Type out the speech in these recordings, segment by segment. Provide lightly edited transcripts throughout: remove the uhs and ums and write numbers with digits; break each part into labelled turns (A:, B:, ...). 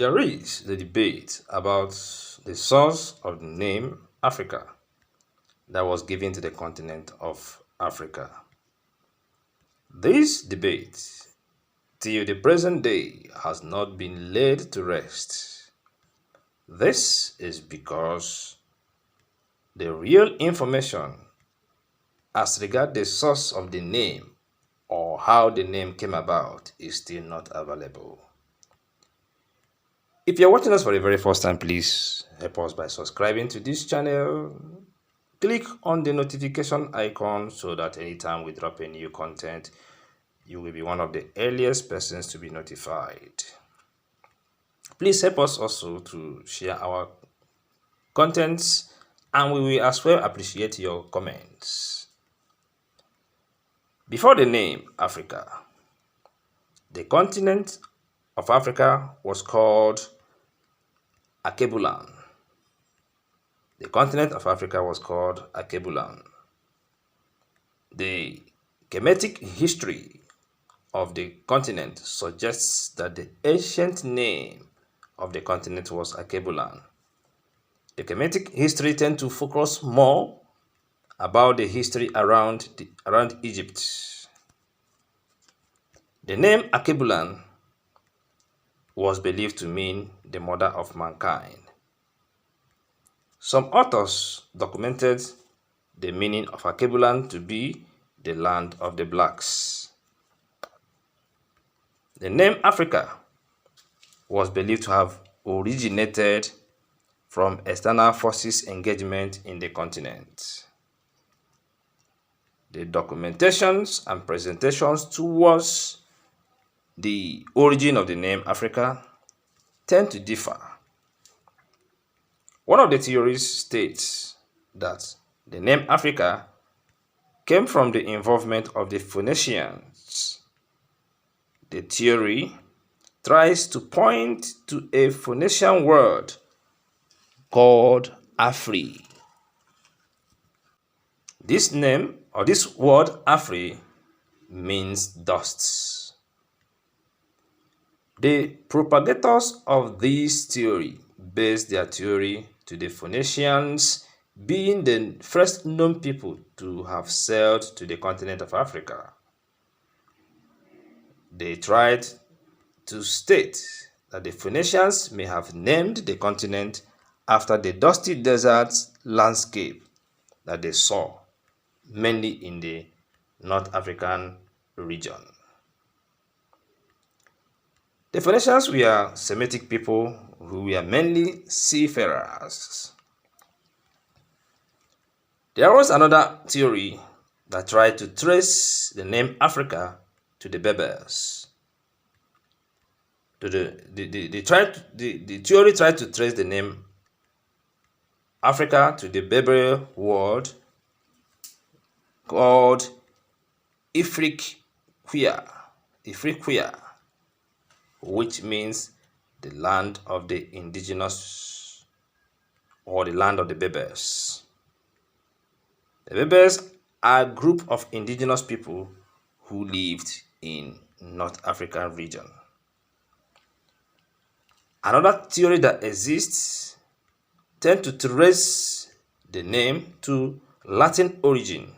A: There is the debate about the source of the name Africa that was given to the continent of Africa. This debate, till the present day, has not been laid to rest. This is because the real information as regards the source of the name or how the name came about is still not available. If you're watching us for the very first time, please help us by subscribing to this channel. Click on the notification icon so that anytime we drop a new content, you will be one of the earliest persons to be notified. Please help us also to share our contents, and we will as well appreciate your comments. Before the name Africa, the continent of Africa was called Alkebulan. The continent of Africa was called Alkebulan. The Kemetic history of the continent suggests that the ancient name of the continent was Alkebulan. The Kemetic history tends to focus more about the history around Egypt. The name Alkebulan was believed to mean the mother of mankind. Some authors documented the meaning of Alkebulan to be the land of the blacks. The name Africa was believed to have originated from external forces engagement in the continent. The documentations and presentations towards the origin of the name Africa tend to differ. One of the theories states that the name Africa came from the involvement of the Phoenicians. The theory tries to point to a Phoenician word called Afri. This name or this word Afri means dust. The propagators of this theory base their theory to the Phoenicians being the first known people to have sailed to the continent of Africa. They tried to state that the Phoenicians may have named the continent after the dusty desert landscape that they saw, mainly in the North African region. The Phoenicians were Semitic people who were mainly seafarers. There was another theory that tried to trace the name Africa to the Berbers. The theory tried to trace the name Africa to the Berber word called Ifriqiya, which means the land of the indigenous or the land of the Berbers. The Berbers are a group of indigenous people who lived in North African region. Another theory that exists tends to trace the name to Latin origin.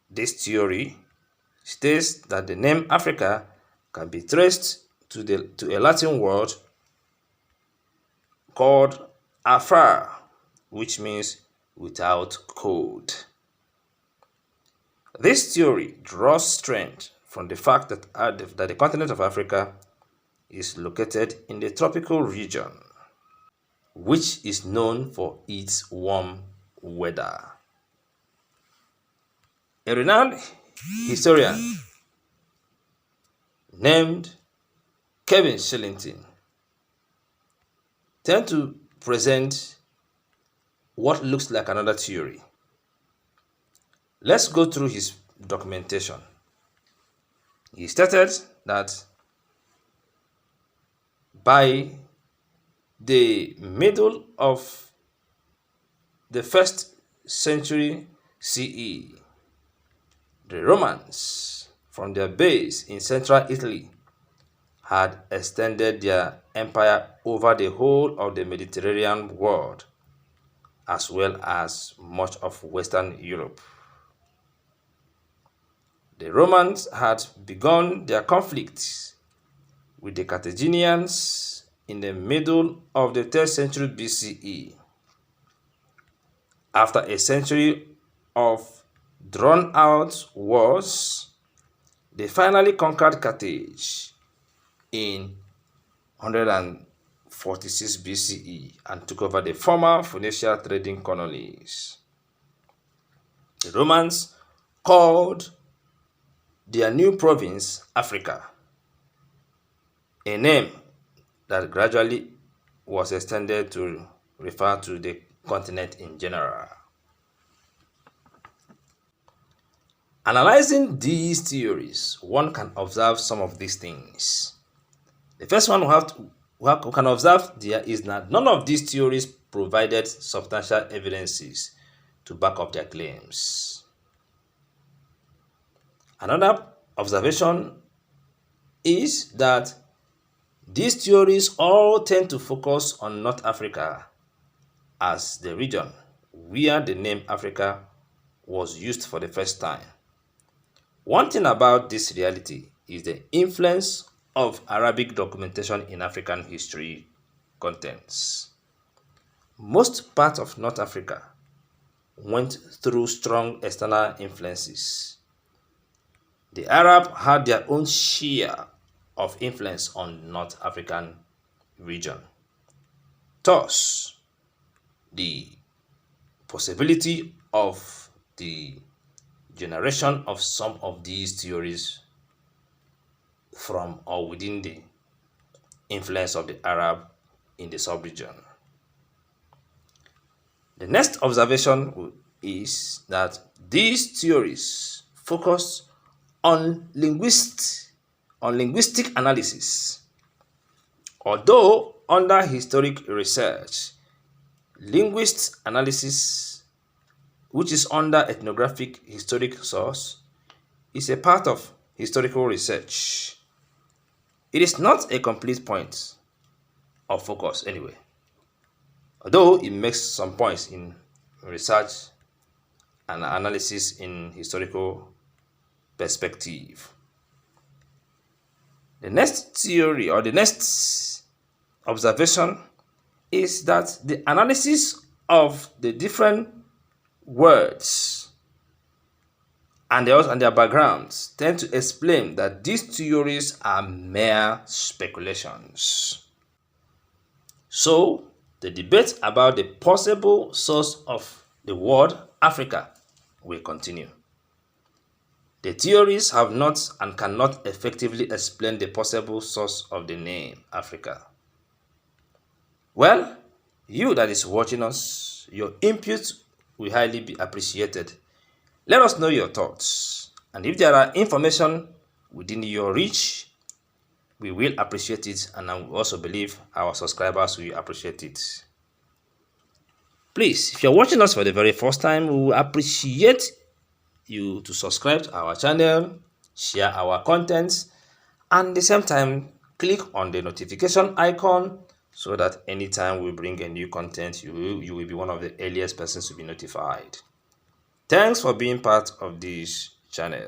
A: This theory states that the name Africa can be traced to a Latin word called Afar, which means without code. This theory draws strength from the fact that the continent of Africa is located in the tropical region, which is known for its warm weather. A renowned historian named Kevin Shillington tend to present what looks like another theory. Let's go through his documentation. He stated that by the middle of the 1st century CE, the Romans, from their base in central Italy, had extended their empire over the whole of the Mediterranean world, as well as much of Western Europe. The Romans had begun their conflicts with the Carthaginians in the middle of the 3rd century BCE. After a century of drawn-out wars, they finally conquered Carthage in 146 BCE and took over the former Phoenicia trading colonies. The Romans called their new province Africa, a name that gradually was extended to refer to the continent in general. Analyzing these theories, one can observe some of these things. The first one we can observe there is that none of these theories provided substantial evidences to back up their claims. Another observation is that these theories all tend to focus on North Africa as the region where the name Africa was used for the first time. One thing about this reality is the influence of Arabic documentation in African history contents. Most parts of North Africa went through strong external influences. The Arab had their own share of influence on North African region. Thus, the possibility of the generation of some of these theories from or within the influence of the Arab in the sub-region. The next observation is that these theories focus on linguistic analysis. Although under historic research, linguist analysis, which is under ethnographic historic source, is a part of historical research. It is not a complete point of focus anyway, although it makes some points in research and analysis in historical perspective. The next theory or the next observation is that the analysis of the different words and their backgrounds tend to explain that these theories are mere speculations. So, the debate about the possible source of the word Africa will continue. The theories have not and cannot effectively explain the possible source of the name Africa. Well, you that is watching us, your input will highly be appreciated. Let us know your thoughts, and if there are information within your reach, we will appreciate it, and I also believe our subscribers will appreciate it. Please, if you're watching us for the very first time, we will appreciate you to subscribe to our channel, share our contents, and at the same time click on the notification icon so that anytime we bring a new content, you will be one of the earliest persons to be notified. Thanks for being part of this channel.